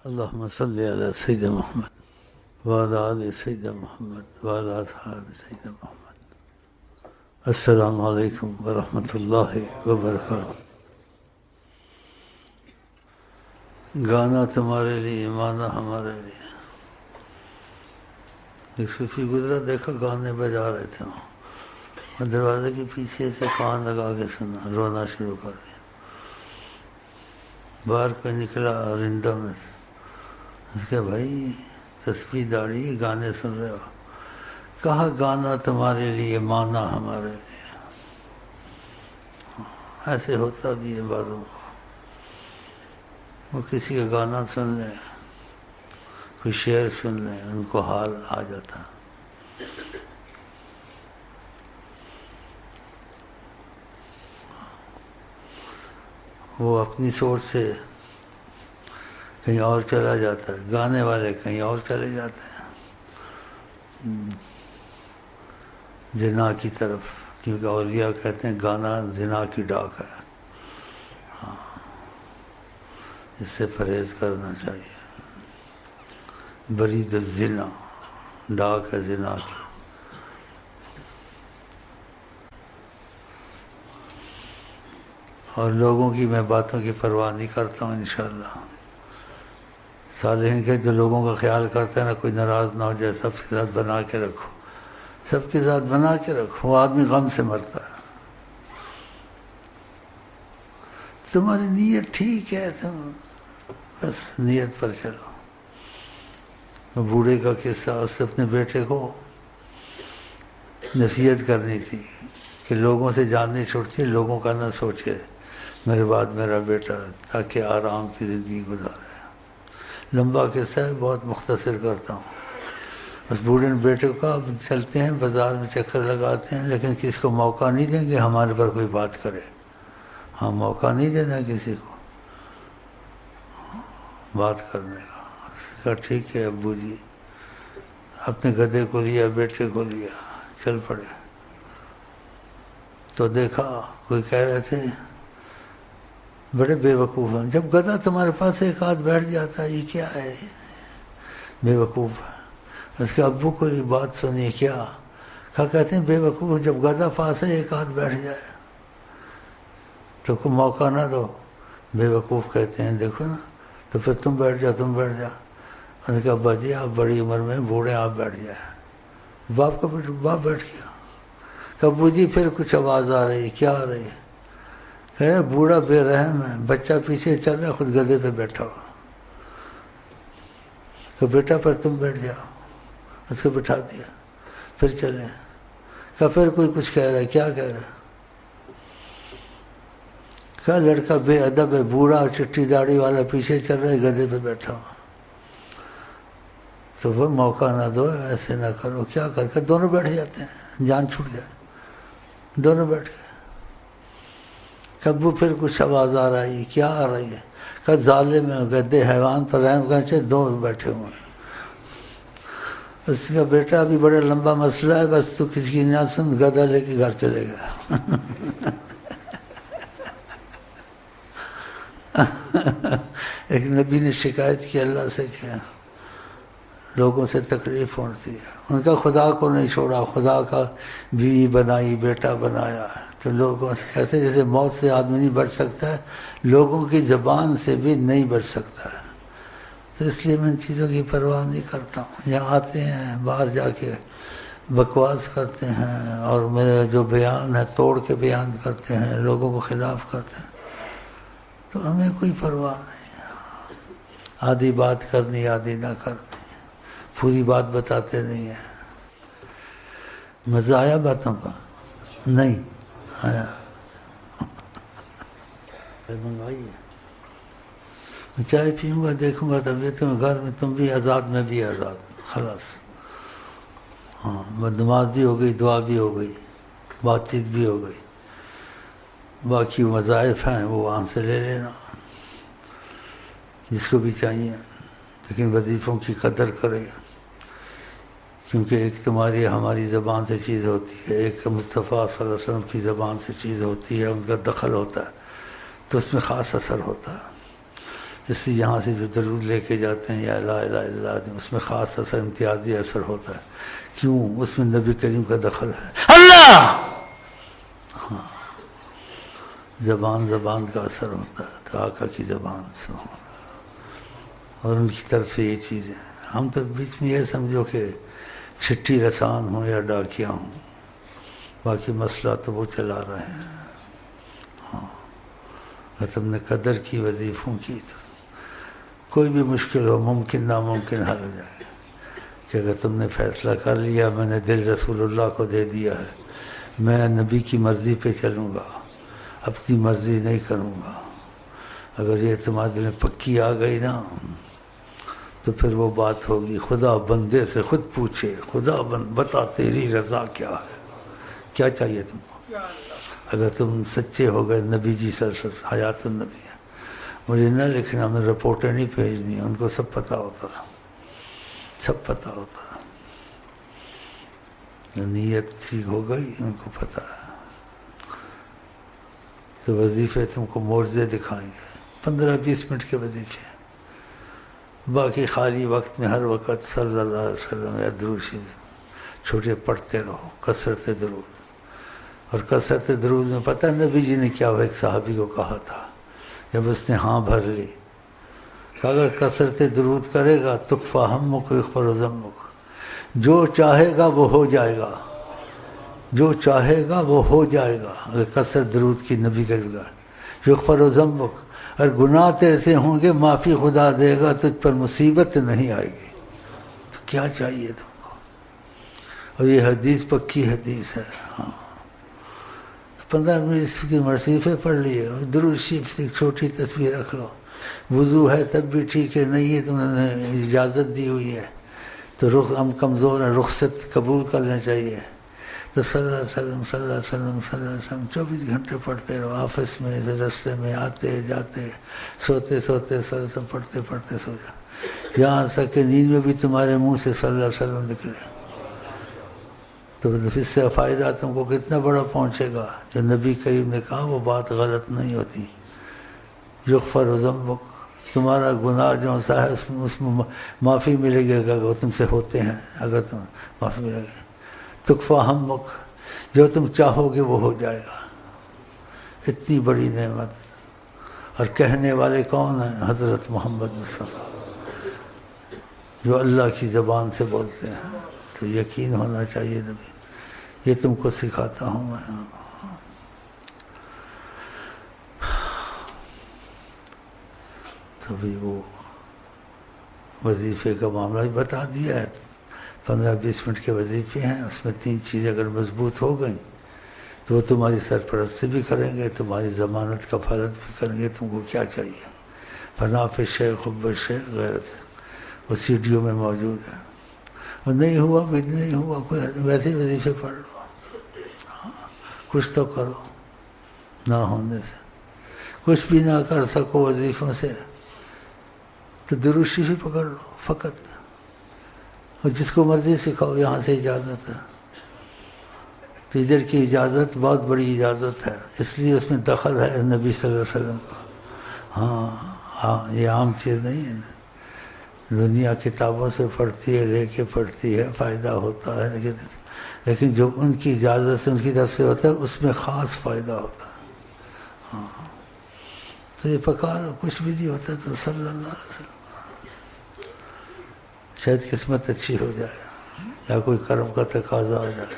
اللهم صل على سيدنا محمد وعلى آل سيدنا محمد وعلى أصحاب سيدنا محمد. السلام علیکم ورحمۃ اللہ وبرکاتہ. گانا تمہارے لیے، مانا ہمارے لیے. ایک صوفی گزرا، دیکھا گانے بجا رہے تھے وہاں، اور دروازے کے پیچھے سے کان لگا کے سنا، رونا شروع کر دیا. باہر کوئی نکلا رندوں میں سے، اس کے بھائی تسبیح داڑھی گانے سن رہے ہو؟ کہا گانا تمہارے لیے، مانا ہمارے لیے. ایسے ہوتا بھی ہے بعضوں کو، وہ کسی کا گانا سن لیں، کوئی شعر سن لیں، ان کو حال آ جاتا. وہ اپنی سوچ سے کہیں اور چلا جاتا ہے، گانے والے کہیں اور چلے جاتے ہیں، زنا کی طرف. کیونکہ اولیاء کہتے ہیں گانا زنا کی ڈاک ہے. ہاں، اس سے پرہیز کرنا چاہیے. برید الزنا، ڈاک ہے زنا کی. اور لوگوں کی میں باتوں کی پرواہ نہیں کرتا ہوں انشاءاللہ. صالحین کے جو لوگوں کا خیال کرتے ہیں نا، کوئی ناراض نہ ہو جائے، سب کے ساتھ بنا کے رکھو، سب کے ساتھ بنا کے رکھو. وہ آدمی غم سے مرتا ہے. تمہاری نیت ٹھیک ہے، تم بس نیت پر چلو. بوڑھے کا قصہ، اس سے اپنے بیٹے کو نصیحت کرنی تھی کہ لوگوں سے جان نہیں چھوڑتی، لوگوں کا نہ سوچے میرے بعد میرا بیٹا، تاکہ آرام کی زندگی گزارے. لمبا قصہ ہے، بہت مختصر کرتا ہوں. بس بوڑھے بیٹے کو اب چلتے ہیں بازار میں، چکر لگاتے ہیں، لیکن کسی کو موقع نہیں دیں گے ہمارے پر کوئی بات کرے. ہاں، موقع نہیں دینا کسی کو بات کرنے کا. اس نے کہا ٹھیک ہے ابو جی. اپنے گدھے کو لیا، بیٹے کو لیا، چل پڑے. تو دیکھا کوئی کہہ رہے تھے بڑے بے وقوف ہیں، جب گدھا تمہارے پاس ایک ہاتھ بیٹھ جاتا ہے، یہ کیا ہے، بے وقوف ہے. اس کے ابو کو یہ بات سنی، کیا کہتے ہیں بے وقوف، جب گدھا پاس ہے ایک ہاتھ بیٹھ جائے تو کوئی موقع نہ دو. بے وقوف کہتے ہیں، دیکھو نا، تو پھر تم بیٹھ جاؤ، تم بیٹھ جاؤ. اس نے کہا ابا جی آپ بڑی عمر میں بوڑھے، آپ بیٹھ جائیں. باپ بیٹھ گیا. کہ ابو جی پھر کچھ آواز آ رہی ہے، کیا آ رہی ہے؟ کہہ رہے بوڑھا بے رحم ہے، بچہ پیچھے چل رہا ہے، خود گدھے پہ بیٹھا ہوا. کہ بیٹا پر تم بیٹھ جاؤ. اس کو بٹھا دیا، پھر چلے. کہ پھر کوئی کچھ کہہ رہا ہے، کیا کہہ رہا ہے؟ کہ لڑکا بے ادب ہے، بوڑھا چٹی داڑھی والا پیچھے چل رہا ہے، گدھے پہ بیٹھا ہوا. تو وہ موقع نہ دو، ایسے نہ کرو. کیا کر کے دونوں بیٹھ جاتے ہیں، جان چھوٹ جائے. دونوں بیٹھ گئے. کبو پھر کچھ آواز آ رہی ہے، کیا آ رہی ہے؟ کہ ظالم ہے، گدھے حیوان پر رحم کرنے چاہیے، دو بیٹھے ہوئے ہیں. اس کا بیٹا ابھی بڑا لمبا مسئلہ ہے، بس تو کسی کی نہ سن، گدھا لے کے گھر چلے گیا. ایک نبی نے شکایت کی اللہ سے، کیا لوگوں سے تکلیف ہوتی ہے. ان کا خدا کو نہیں چھوڑا، خدا کا بیوی بنائی، بیٹا بنایا. تو لوگوں سے کہتے ہیں جیسے موت سے آدمی نہیں بچ سکتا ہے، لوگوں کی زبان سے بھی نہیں بچ سکتا ہے. تو اس لیے میں ان چیزوں کی پرواہ نہیں کرتا ہوں. یہاں آتے ہیں، باہر جا کے بکواس کرتے ہیں، اور میرے جو بیان ہے توڑ کے بیان کرتے ہیں، لوگوں کو خلاف کرتے ہیں. تو ہمیں کوئی پرواہ نہیں. آدھی بات کرنی، آدھی نہ کرنی، پوری بات بتاتے نہیں ہیں. مزہ آیا باتوں کا؟ نہیں آیا. منگوائی ہے، میں چائے پیوں گا، دیکھوں گا طبیعت میں، گھر میں تم بھی آزاد، میں بھی آزاد، خلاص. ہاں، نماز بھی ہو گئی، دعا بھی ہو گئی، بات چیت بھی ہو گئی. باقی وظائف ہیں وہ وہاں سے لے لینا جس کو بھی چاہیے. لیکن وظیفوں کی قدر کرے، کیونکہ ایک تمہاری ہماری زبان سے چیز ہوتی ہے، ایک مصطفیٰ صلی اللہ علیہ وسلم کی زبان سے چیز ہوتی ہے، ان کا دخل ہوتا ہے تو اس میں خاص اثر ہوتا ہے. اس لیے یہاں سے جو درود لے کے جاتے ہیں یا لا الہ الا اللہ، اس میں خاص اثر، امتیازی اثر ہوتا ہے. کیوں؟ اس میں نبی کریم کا دخل ہے. اللہ، ہاں، زبان کا اثر ہوتا ہے، تو آقا کی زبان سے اور ان کی طرف سے یہ چیزیں. ہم تو بیچ میں یہ سمجھو کہ چھٹی رسان ہوں یا ڈاکیا ہوں، باقی مسئلہ تو وہ چلا رہے ہیں. ہاں، اگر تم نے قدر کی وظیفوں کی تو کوئی بھی مشکل ہو، ممکن ناممکن حل ہو جائے گا. کہ اگر تم نے فیصلہ کر لیا میں نے دل رسول اللہ کو دے دیا ہے، میں نبی کی مرضی پہ چلوں گا، اپنی مرضی نہیں کروں گا، اگر یہ تمہارے دل میں پکی آ گئی نا تو پھر وہ بات ہوگی. خدا بندے سے خود پوچھے، خدا بتا تیری رضا کیا ہے، کیا چاہیے تم کو. اگر تم سچے ہو گئے نبی جی صلی اللہ علیہ وسلم حیات النبی ہے. مجھے نہ لکھنا، ہمیں رپورٹیں نہیں بھیجنی، ان کو سب پتہ ہوتا ہے، سب پتہ ہوتا ہے. نیت ٹھیک ہو گئی ان کو پتہ ہے. تو وظیفے تم کو معجزے دکھائیں گے، 15-20 منٹ کے وظیفے. باقی خالی وقت میں ہر وقت صلی اللہ علیہ وسلم یا درود شریف چھوٹے پڑھتے رہو، کثرت درود. اور کثرت درود میں پتہ نبی جی نے کیا، وہ ایک صحابی کو کہا تھا جب اس نے ہاں بھر لی، کہ اگر کثرت درود کرے گا تکفی ہمک یغفر ذنبک، جو چاہے گا وہ ہو جائے گا، جو چاہے گا وہ ہو جائے گا. اگر کثرت درود کی نبی کرے گا یغفر ذنبک، اگر گناہ ایسے ہوں گے معافی خدا دے گا، تجھ پر مصیبت نہیں آئے گی. تو کیا چاہیے تم کو. اور یہ حدیث پکی حدیث ہے. ہاں، 15 منٹ کی مرصیفے پڑھ لیے، اور درود شریف کی چھوٹی تصویر رکھ لو. وضو ہے تب بھی ٹھیک ہے، نہیں ہے تو انہوں نے اجازت دی ہوئی ہے تو ہم کمزور ہیں، رخصت قبول کرنا چاہیے. تو صلی اللہ علیہ وسلم صلی اللہ علیہ وسلم صلی اللہ علیہ وسلم 24 گھنٹے پڑھتے رہو، آفس میں، رستے میں، آتے جاتے، سوتے سوتے صلی اللہ علیہ وسلم پڑھتے پڑھتے سو جا، یہاں تک کہ نیند میں بھی تمہارے منہ سے صلی اللہ علیہ وسلم نکلے. تو اس سے فائدہ تم کو کتنا بڑا پہنچے گا. جو نبی کریم نے کہا وہ بات غلط نہیں ہوتی. یغفر ذنبک، تمہارا گناہ جو سا ہے اس میں معافی ملے گی اگر وہ تم سے ہوتے ہیں، اگر تم معافی ملے گی. تکفی ہمک، جو تم چاہو گے وہ ہو جائے گا. اتنی بڑی نعمت. اور کہنے والے کون ہیں؟ حضرت محمد مصطفیٰ، جو اللہ کی زبان سے بولتے ہیں. تو یقین ہونا چاہیے نبی. یہ تم کو سکھاتا ہوں میں. تو بھی وہ وظیفے کا معاملہ بھی بتا دیا ہے. 15-20 منٹ کے وظیفے ہیں، اس میں 3 چیزیں اگر مضبوط ہو گئیں تو وہ تمہاری سرپرستی بھی کریں گے، تمہاری ضمانت کفالت بھی کریں گے. تم کو کیا چاہیے؟ فنا فی الشیخ حب الشیخ غیرت، وہ سیڈیو میں موجود ہے. اور نہیں ہوا بھی نہیں ہوا، کوئی ویسے ہی وظیفے پڑھ لو. ہاں، کچھ تو کرو. نہ ہونے سے کچھ بھی نہ کر سکو وظیفوں سے تو درود شریف ہی پکڑ لو فقط. اور جس کو مرضی سکھاؤ، یہاں سے اجازت ہے. تو ادھر کی اجازت بہت بڑی اجازت ہے، اس لیے اس میں دخل ہے نبی صلی اللہ علیہ وسلم کا. ہاں، یہ عام چیز نہیں ہے. دنیا کتابوں سے پڑھتی ہے، لے کے پڑھتی ہے، فائدہ ہوتا ہے، لیکن جو ان کی اجازت سے ان کی طرف سے ہوتا ہے اس میں خاص فائدہ ہوتا ہے. ہاں، تو یہ پکارو، کچھ بھی نہیں ہوتا تو صلی اللہ علیہ وسلم، شاید قسمت اچھی ہو جائے یا کوئی کرم کا تقاضا ہو جائے.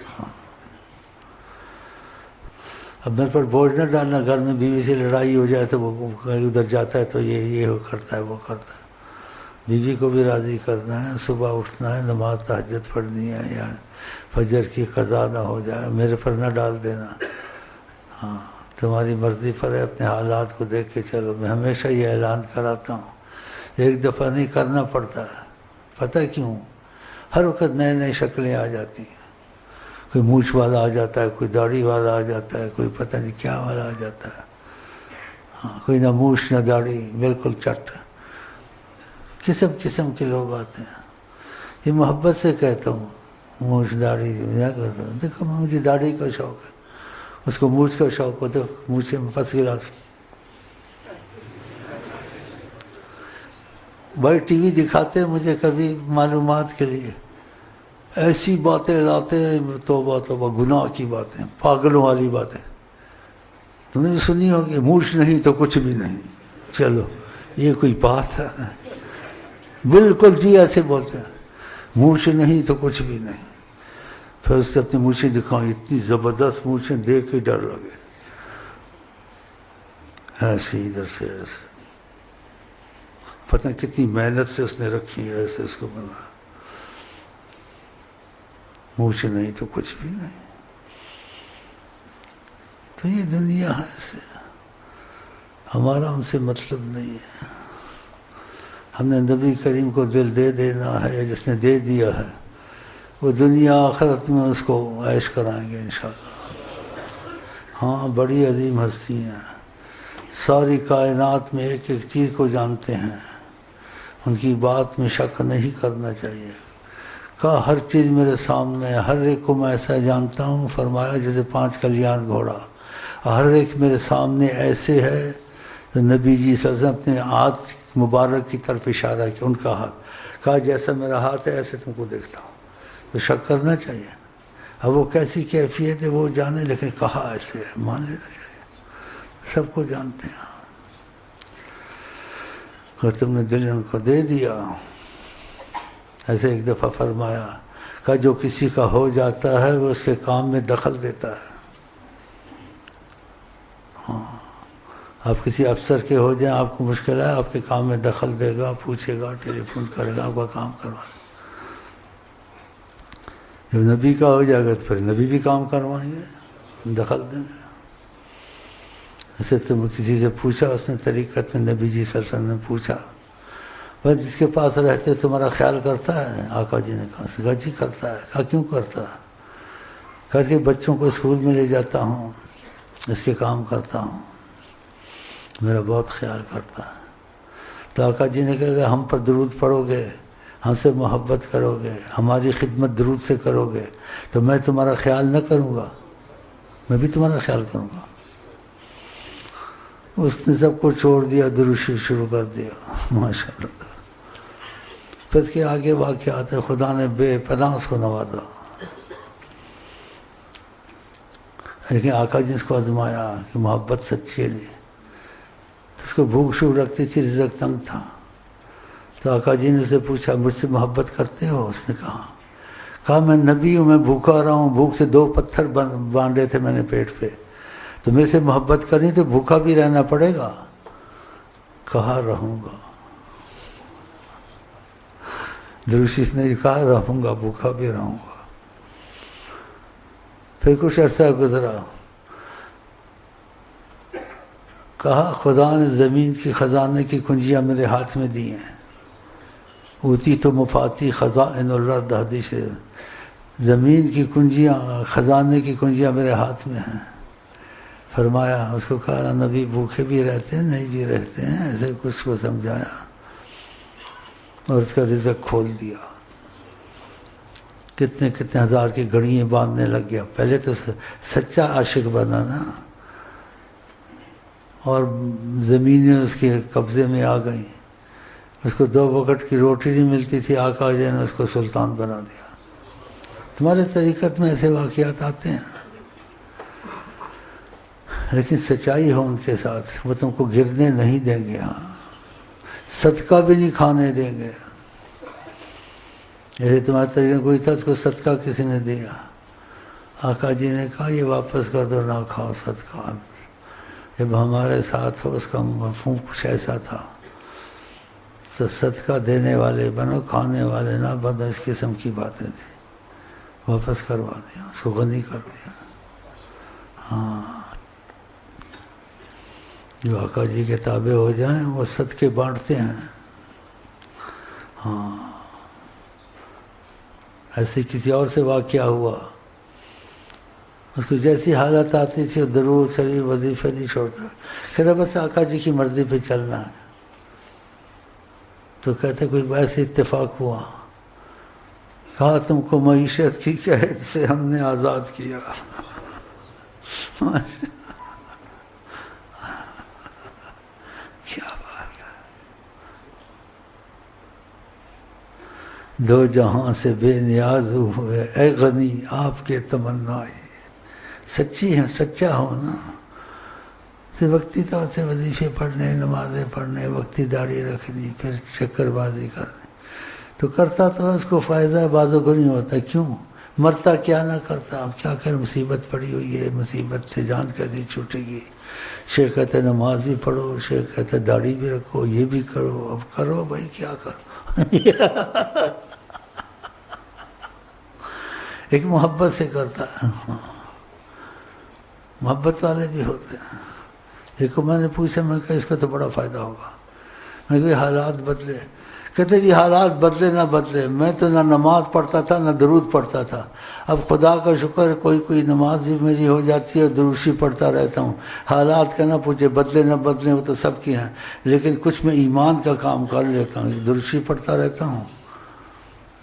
ہاں، اب میرے پر بوجھ نہ ڈالنا. گھر میں بیوی سے لڑائی ہو جائے تو وہ کہیں ادھر جاتا ہے تو یہ کرتا ہے، وہ کرتا ہے. بیوی کو بھی راضی کرنا ہے، صبح اٹھنا ہے، نماز تہجد پڑھنی ہے، یا فجر کی قضا نہ ہو جائے، میرے پر نہ ڈال دینا. ہاں، تمہاری مرضی پر ہے، اپنے حالات کو دیکھ کے چلو. میں ہمیشہ یہ اعلان کراتا ہوں، ایک دفعہ نہیں کرنا پڑتا ہے. پتہ کیوں؟ ہر وقت نئے نئے شکلیں آ جاتی ہیں. کوئی مونچھ والا آ جاتا ہے، کوئی داڑھی والا آ جاتا ہے، کوئی پتہ نہیں کیا والا آ جاتا ہے. ہاں، کوئی نہ مونچھ نہ داڑھی، بالکل چٹ. قسم قسم کے لوگ آتے ہیں. یہ محبت سے کہتا ہوں، مونچھ داڑھی نہ کرتا ہوں. دیکھو مجھے داڑھی کا شوق ہے، اس کو مونچھ کا شوق ہوتا ہے، مونچھے میں پھنس گیا. بھائی ٹی وی دکھاتے ہیں مجھے کبھی معلومات کے لیے، ایسی باتیں لاتے ہیں، توبہ توبہ، گناہ کی باتیں، پاگلوں والی باتیں. تم نے سنی ہوگی، مونچھ نہیں تو کچھ بھی نہیں. چلو یہ کوئی بات ہے؟ بالکل جی ایسے بولتے ہیں، مونچھ نہیں تو کچھ بھی نہیں. پھر اس سے اپنی مونچھیں دکھاؤں، اتنی زبردست مونچھیں دیکھ کے ڈر لگے، ایسے ادھر سے ایسے، پتہ کتنی محنت سے اس نے رکھی ہے، ایسے اس کو بنا. مونچھ نہیں تو کچھ بھی نہیں. تو یہ دنیا ہے ایسے، ہمارا ان سے مطلب نہیں ہے. ہم نے نبی کریم کو دل دے دینا ہے، جس نے دے دیا ہے وہ دنیا آخرت میں اس کو عیش کرائیں گے انشاءاللہ. ہاں بڑی عظیم ہستی ہیں، ساری کائنات میں ایک ایک چیز کو جانتے ہیں، ان کی بات میں شک نہیں کرنا چاہیے. کہا ہر چیز میرے سامنے ہے، ہر ایک کو میں ایسا جانتا ہوں، فرمایا جیسے 5 کلیان گھوڑا. ہر ایک میرے سامنے ایسے ہے. تو نبی جی صلی اللہ علیہ وسلم اپنے ہاتھ مبارک کی طرف اشارہ کیا، ان کا ہاتھ، کہا جیسا میرا ہاتھ ہے ایسے تم کو دیکھتا ہوں. تو شک کرنا چاہیے. اب وہ کیسی کیفیت ہے وہ جانے، لیکن کہا ایسے ہے، مان لینا چاہیے. سب کو جانتے ہیں. کہ تم نے دل ان کو دے دیا. ایسے ایک دفعہ فرمایا کہ جو کسی کا ہو جاتا ہے وہ اس کے کام میں دخل دیتا ہے. ہاں آپ کسی افسر کے ہو جائیں، آپ کو مشکل ہے، آپ کے کام میں دخل دے گا، پوچھے گا، ٹیلی فون کرے گا، آپ کا کام کروا دے. جب نبی کا ہو جائے گا تو پھر نبی بھی کام کروائیں گے، دخل دیں گے. ایسے تم کسی سے پوچھا، اس نے طریقت میں نبی جی صلی اللہ علیہ وسلم نے پوچھا، بس جس کے پاس رہتے تمہارا خیال کرتا ہے؟ آقا جی نے کہا جی کرتا ہے. کہا کیوں کرتا ہے؟ کہا کہ بچوں کو اسکول میں لے جاتا ہوں، اس کے کام کرتا ہوں، میرا بہت خیال کرتا ہے. تو آقا جی نے کہا کہ ہم پر درود پڑھو گے، ہم سے محبت کرو گے، ہماری خدمت درود سے کرو گے، تو میں تمہارا خیال نہ کروں گا؟ میں بھی تمہارا خیال کروں گا. اس نے سب کو چھوڑ دیا، درود شروع کر دیا. ماشاء اللہ. پھر اس کے آگے واقعات ہے، خدا نے بے پناہ اس کو نوازا. لیکن آقا جی اس کو آزمایا کہ محبت سچی ہے نہیں، تو اس کو بھوک شوق رکھتی تھی، رزق تنگ تھا. تو آقا جی نے اسے پوچھا مجھ سے محبت کرتے ہو؟ اس نے کہا میں نبی ہوں، میں بھوکا رہا ہوں، بھوک سے 2 پتھر باندھے تھے میں نے پیٹ پہ، تو میرے سے محبت کرنی تو بھوکا بھی رہنا پڑے گا. کہا رہوں گا. دروشیس نے کہا رہوں گا، بھوکا بھی رہوں گا. پھر کچھ عرصہ گزرا. کہا خدا نے زمین کی خزانے کی کنجیاں میرے ہاتھ میں دی ہیں. اوتی تو مفاتی خزائن الارض، حدیث ہے. زمین کی کنجیاں، خزانے کی کنجیاں میرے ہاتھ میں ہیں. فرمایا، اس کو کہا نبی بھوکے بھی رہتے ہیں، نہیں بھی رہتے ہیں، ایسے کچھ کو سمجھایا اور اس کا رزق کھول دیا. کتنے ہزار کی گھڑیاں باندھنے لگ گیا. پہلے تو سچا عاشق بنا نا، اور زمینیں اس کے قبضے میں آ گئیں. اس کو 2 وقت کی روٹی نہیں ملتی تھی، آقا جی نے اس کو سلطان بنا دیا. تمہارے طریقت میں ایسے واقعات آتے ہیں، لیکن سچائی ہو ان کے ساتھ، وہ تم کو گرنے نہیں دیں گے. ہاں صدقہ بھی نہیں کھانے دیں گے. جیسے تمہارے طریقے کوئی تھا، اس کو صدقہ کسی نے دیا، آقا جی نے کہا یہ واپس کر دو، نہ کھاؤ صدقہ. جب ہمارے ساتھ ہو، اس کا مفہوم کچھ ایسا تھا، تو صدقہ دینے والے بنو، کھانے والے نہ بنو، اس قسم کی باتیں تھی. واپس کروا دیا، اس کو غنی کر دیا. ہاں جو آقا جی کے تابع ہو جائیں وہ صدقے بانٹتے ہیں. ہاں ایسے کسی اور سے واقعہ ہوا، اس کو جیسی حالت آتی تھی درود شریف وظیفے نہیں چھوڑتا، کہتا بس آقا جی کی مرضی پہ چلنا ہے. تو کہتے کوئی ایسے اتفاق ہوا، کہا تم کو معیشت کی قید سے ہم نے آزاد کیا. کیا بات ہے. دو جہاں سے بے نیاز ہوئے اے غنی آپ کے تمنائے. سچی ہے، سچا ہو نا. وقتی طور سے وظیفے پڑھنے، نمازیں پڑھنے، وقتی داڑھی رکھنی، پھر چکر بازی کرنی، تو کرتا تو اس کو فائدہ بعضوں کو نہیں ہوتا. کیوں؟ مرتا کیا نہ کرتا. اب کیا کریں، مصیبت پڑی ہوئی ہے، مصیبت سے جان کیسے چھوٹے گی. شیخ کہتے نماز بھی پڑھو، شیخ کہتے داڑھی بھی رکھو، یہ بھی کرو. اب کرو بھائی، کیا کرو. ایک محبت سے کرتا ہے. محبت والے بھی ہوتے ہیں. ایک کو میں نے پوچھا، میں کہا اس کا تو بڑا فائدہ ہوگا. میں کہ حالات بدلے. کہتے جی حالات بدلے نہ بدلے، میں تو نہ نماز پڑھتا تھا نہ درود پڑھتا تھا. اب خدا کا شکر ہے کوئی نماز بھی میری ہو جاتی ہے اور دروشی پڑھتا رہتا ہوں. حالات کا نہ پوچھے، بدلے نہ بدلے وہ تو سب کی ہیں، لیکن کچھ میں ایمان کا کام کر لیتا ہوں. دروشی پڑھتا رہتا ہوں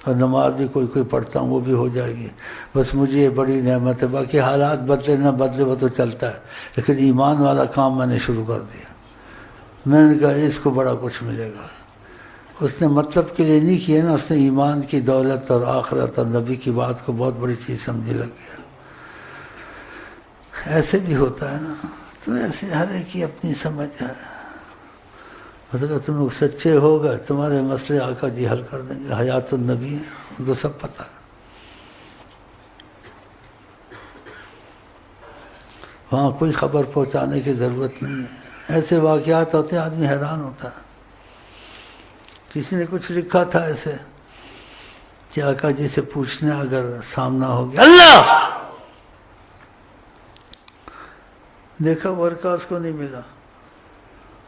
اور نماز بھی کوئی پڑھتا ہوں، وہ بھی ہو جائے گی. بس مجھے یہ بڑی نعمت ہے. باقی حالات بدلے نہ بدلے وہ تو چلتا ہے، لیکن ایمان والا کام میں نے شروع کر دیا. میں نے کہا اس کو بڑا کچھ ملے گا. اس نے مطلب کے لیے نہیں کیا نا، اس نے ایمان کی دولت اور آخرت اور نبی کی بات کو بہت بڑی چیز سمجھنے لگ گیا. ایسے بھی ہوتا ہے نا. تو ایسے ہر ایک کی اپنی سمجھ ہے. مطلب تم لوگ سچے ہو گئے، تمہارے مسئلے آقا جی حل کر دیں گے. حیات النبی ہیں، ان کو سب پتہ ہے. وہاں کوئی خبر پہنچانے کی ضرورت نہیں ہے. ایسے واقعات ہوتے ہیں آدمی حیران ہوتا ہے. کسی نے کچھ لکھا تھا ایسے کہ آقا جی سے پوچھنا اگر سامنا ہو گیا اللہ، دیکھا ورقہ اس کو نہیں ملا،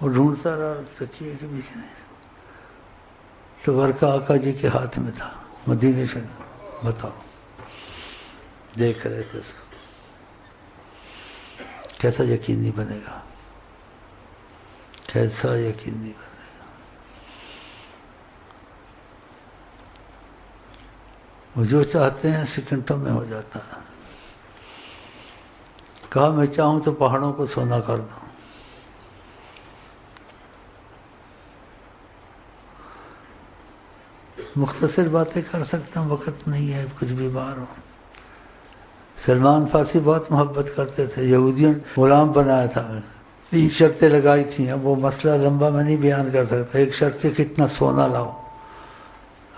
وہ ڈھونڈتا رہا تکیے کے پیچھے، تو ورقہ آقا جی کے ہاتھ میں تھا مدینے سے. بتاؤ، دیکھ رہے تھے اس کو. کیسا یقینی بنے گا، کیسا یقینی بنے گا. وہ جو چاہتے ہیں سیکنڈوں میں ہو جاتا ہے. کہا میں چاہوں تو پہاڑوں کو سونا کر دوں. مختصر باتیں کر سکتا ہوں، وقت نہیں ہے کچھ بھی باہر ہو. سلمان فارسی بہت محبت کرتے تھے. یہودیوں نے غلام بنایا تھا، 3 شرطیں لگائی تھیں. اب وہ مسئلہ لمبا میں نہیں بیان کر سکتا. ایک شرط سے کتنا سونا لاؤ،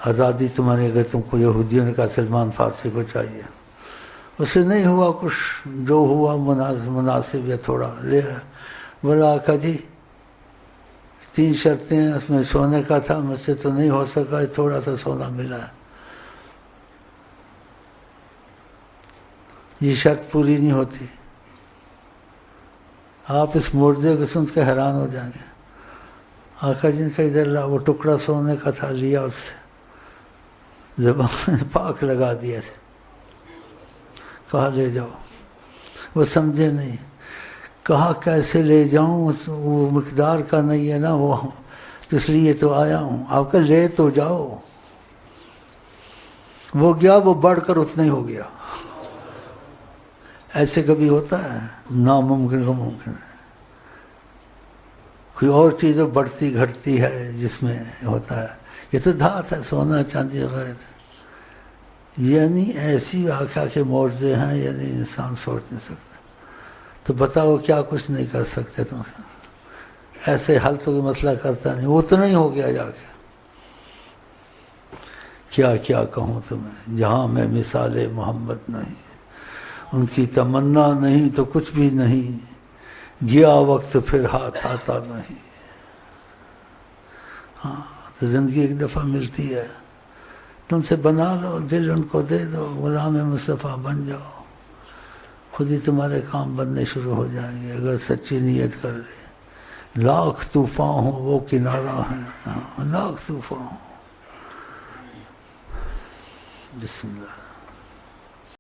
آزادی تمہاری. اگر تم کو یہودیوں نے کہا سلمان فارسی کو چاہیے، اس سے نہیں ہوا کچھ، جو ہوا مناسب یا تھوڑا لے آیا. بولا آقا جی 3 شرطیں ہیں، اس میں سونے کا تھا، مجھ سے تو نہیں ہو سکا، تھوڑا سا سونا ملا ہے. یہ شرط پوری نہیں ہوتی. آپ اس معجزے کو سن کے حیران ہو جائیں گے. آقا جی کا ادھر لا، وہ ٹکڑا سونے کا تھا، لیا اس سے، زبان پاک لگا دیا، کہا لے جاؤ. وہ سمجھے نہیں. کہا کیسے لے جاؤں، وہ مقدار کا نہیں ہے نا وہ، اس لیے تو آیا ہوں. آپ کا لے تو جاؤ. وہ گیا، وہ بڑھ کر اتنا ہی ہو گیا. ایسے کبھی ہوتا ہے؟ ناممکن کو ممکن ہے. کوئی اور چیز بڑھتی گھٹتی ہے جس میں ہوتا ہے. یہ تو دھات ہے، سونا چاندی وغیرہ. یعنی ایسی واقعہ کے معجزے ہیں، یعنی انسان سوچ نہیں سکتا. تو بتاؤ کیا کچھ نہیں کر سکتے تم. ایسے حل تو کوئی مسئلہ کرتا نہیں. وہ تو نہیں ہو گیا جا کے. کیا کیا کہوں تمہیں، جہاں میں مثال محمد نہیں. ان کی تمنا نہیں تو کچھ بھی نہیں، گیا وقت پھر ہاتھ آتا نہیں. ہاں تو زندگی ایک دفعہ ملتی ہے، تم سے بنا لو، دل ان کو دے دو، غلام مصطفیٰ بن جاؤ. خود ہی تمہارے کام بننے شروع ہو جائیں گے اگر سچی نیت کر لے. لاکھ طوفان ہوں وہ کنارہ ہیں، لاکھ طوفان ہوں. بسم اللہ.